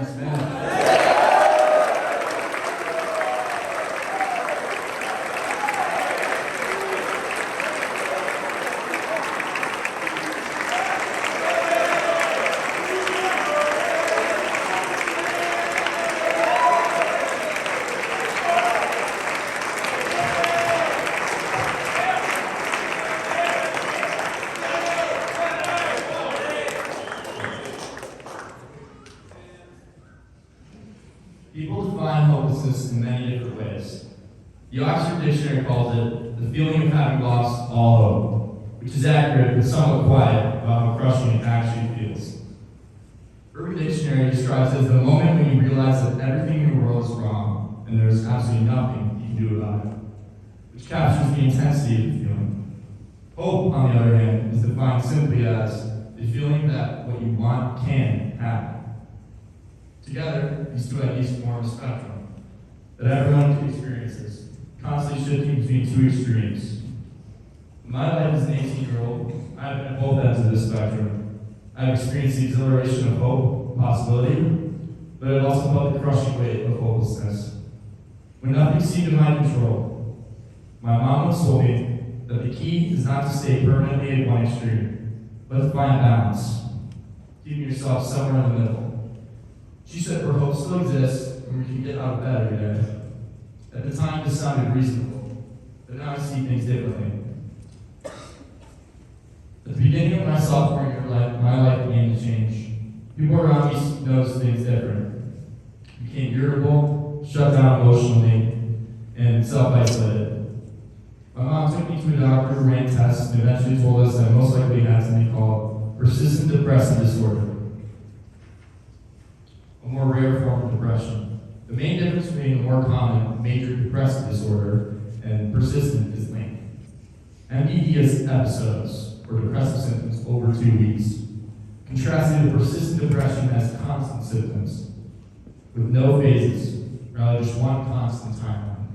Thanks, man. People define hopelessness in many different ways. The Oxford Dictionary calls it the feeling of having lost all hope, which is accurate but somewhat quiet about how crushing it actually feels. Urban Dictionary describes it as the moment when you realize that everything in the world is wrong and there's absolutely nothing you can do about it, which captures the intensity of the feeling. Hope, on the other hand, is defined simply as the feeling that what you want can happen. Together, these two ideas form a spectrum that everyone experiences, constantly shifting between two extremes. In my life as an 18-year-old, I've been at both ends of this spectrum. I've experienced the exhilaration of hope and possibility, but I've also felt the crushing weight of hopelessness. When nothing seemed in my control, my mom once told me that the key is not to stay permanently at one extreme, but to find balance, keeping yourself somewhere in the middle. She said where hope still exists and we can get out of bed every day. At the time, this sounded reasonable, but now I see things differently. At the beginning of my sophomore year of life, my life began to change. People around me noticed things different. Became irritable, shut down emotionally, and self-isolated. My mom took me to a doctor, ran tests, and eventually told us that I most likely had something called persistent depressive disorder, a more rare form of depression. The main difference between the more common major depressive disorder and persistent is length. MDD is episodes, or depressive symptoms, over 2 weeks. Contrasted to persistent depression has constant symptoms, with no phases, rather just one constant timeline.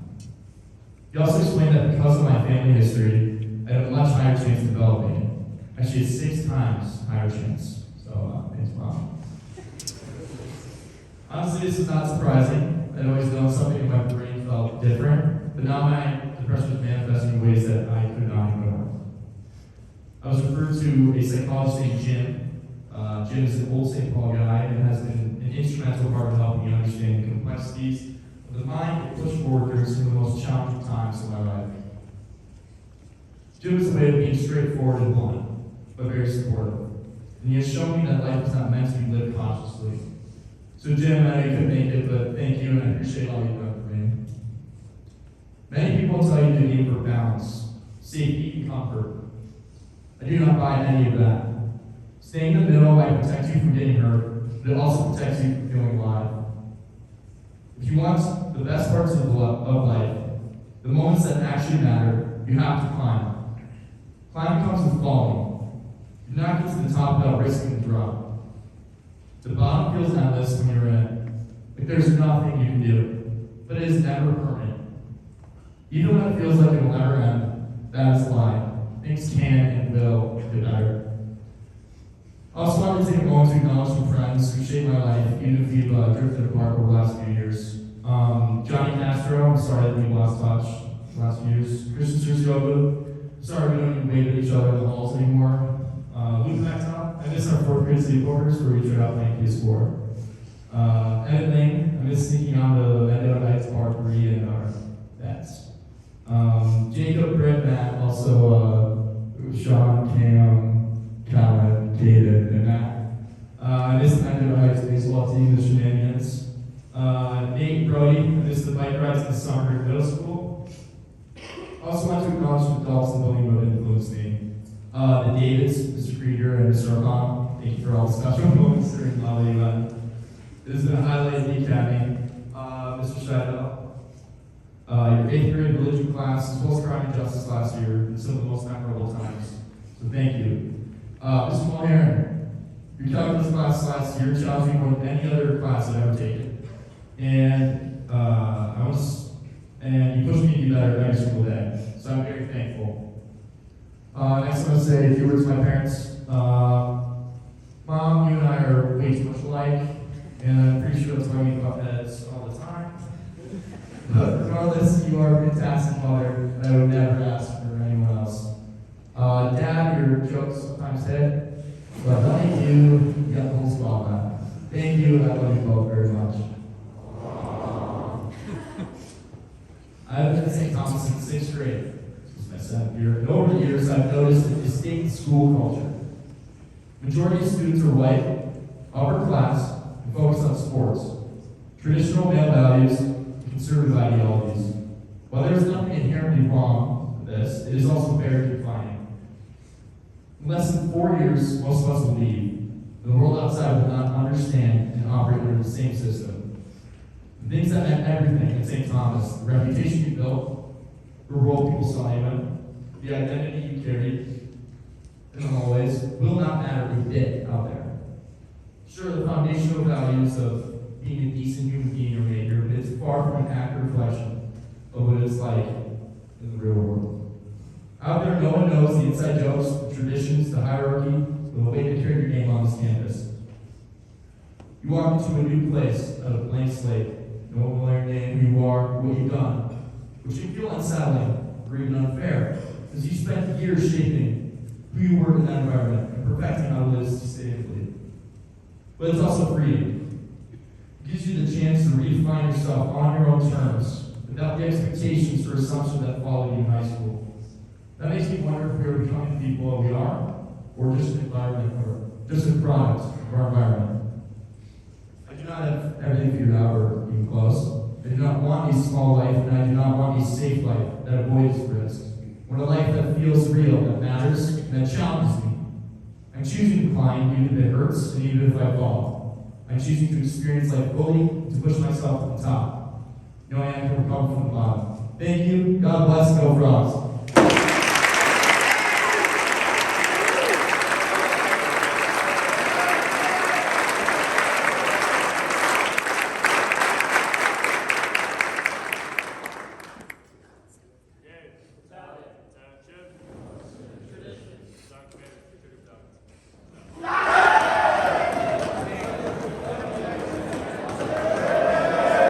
He also explained that because of my family history, I had a much higher chance of developing it. Actually, a 6 times higher chance. So, thanks, Mom. Honestly, this is not surprising. I'd always known something in my brain felt different, but now my depression was manifesting in ways that I could not ignore. I was referred to a psychologist named Jim. Jim is an old St. Paul guy and has been an instrumental part of helping me understand the complexities of the mind that push forward through some of the most challenging times in my life. Jim is a way of being straightforward and blunt, but very supportive. And he has shown me that life is not meant to be lived consciously. So Jim, I know you couldn't make it, but thank you, and I appreciate all you've done for me. Many people tell you to aim for balance, safety, and comfort. I do not buy any of that. Staying in the middle might protect you from getting hurt, but it also protects you from feeling alive. If you want the best parts of life, the moments that actually matter, you have to climb. Climbing comes with falling. You do not get to the top without risking the drop. The bottom feels endless when you're in it, like there's nothing you can do, but it is never permanent. Even when it feels like it will never end, that is a lie. Things can and will get better. I also want to take a moment to acknowledge some friends who shaped my life, even if we've drifted apart over the last few years. Johnny Castro, I'm sorry that we lost touch the last few years. Christian Sursiogu, sorry we don't even wave at each other in the halls anymore. Luke Mecton, I miss our 4th grade sleepovers where we tried out playing PS4. Emmett Ling, I miss sneaking on the Mendo Nights Part 3 and our bets. Jacob, Britt, Matt, also Sean, Cam, Calvin, Caden, and Matt. I miss the Mendo Nights baseball team, the shenanigans. Nate, Brody, I miss the bike rides in the summer in middle school. I also want to acknowledge some adults in the building who have influenced me. The Davids, Mr. Krieger, and Mr. Arpon, thank you for all the special moments during the holiday event. It has been a highlight of the Academy. Mr. Scheidel, your 8th grade religion class, as well as crime and justice last year, and some of the most memorable times. So thank you. Mr. Mulheron, your calculus class last year challenged me more than any other class I've ever taken. And you pushed me to be better every single day. So I'm very thankful. Next, I'm going to say a few words to my parents. Mom, you and I are way too much alike, and I'm pretty sure that's why we butt heads all the time. But regardless, you are a fantastic mother, and I would never ask for anyone else. Dad, your jokes sometimes hit, but like you got the whole spot back. Thank you, and I love you both very much. I've been at St. Thomas since 6th grade. This is my 7th year, and over the years I've noticed a distinct school culture. Majority of students are white, upper class, and focused on sports, traditional male values, and conservative ideologies. While there is nothing inherently wrong with this, it is also very defining. In less than 4 years, most of us will leave. The world outside will not understand and operate under the same system. The things that meant everything at St. Thomas, the reputation you built, the role people saw you in, the identity you carried in the hallways, will not matter a bit out there. Sure, the foundational values of being a decent human being are made here, but it's far from an accurate reflection of what it's like in the real world. Out there, no one knows the inside jokes, the traditions, the hierarchy, or the way to carry your name on this campus. You walk into a new place out of a blank slate. No one will learn your name, who you are, what you've done, which can feel unsettling or even unfair, because you spent years shaping who you were in that environment and perfecting how to live sustainably. But it's also freeing. It gives you the chance to redefine yourself on your own terms, without the expectations or assumptions that followed you in high school. That makes me wonder if we are becoming the people that we are, or just an environment, or just a product of our environment. I do not have everything figured out or even close. I do not want a small life, and I do not want a safe life that avoids risk. I want a life that feels real, that matters, and that challenges me. I'm choosing to climb even if it hurts, and even if I fall. I'm choosing to experience life fully, to push myself to the top. No, I am to recover from the bottom. Thank you. God bless. Go Frogs.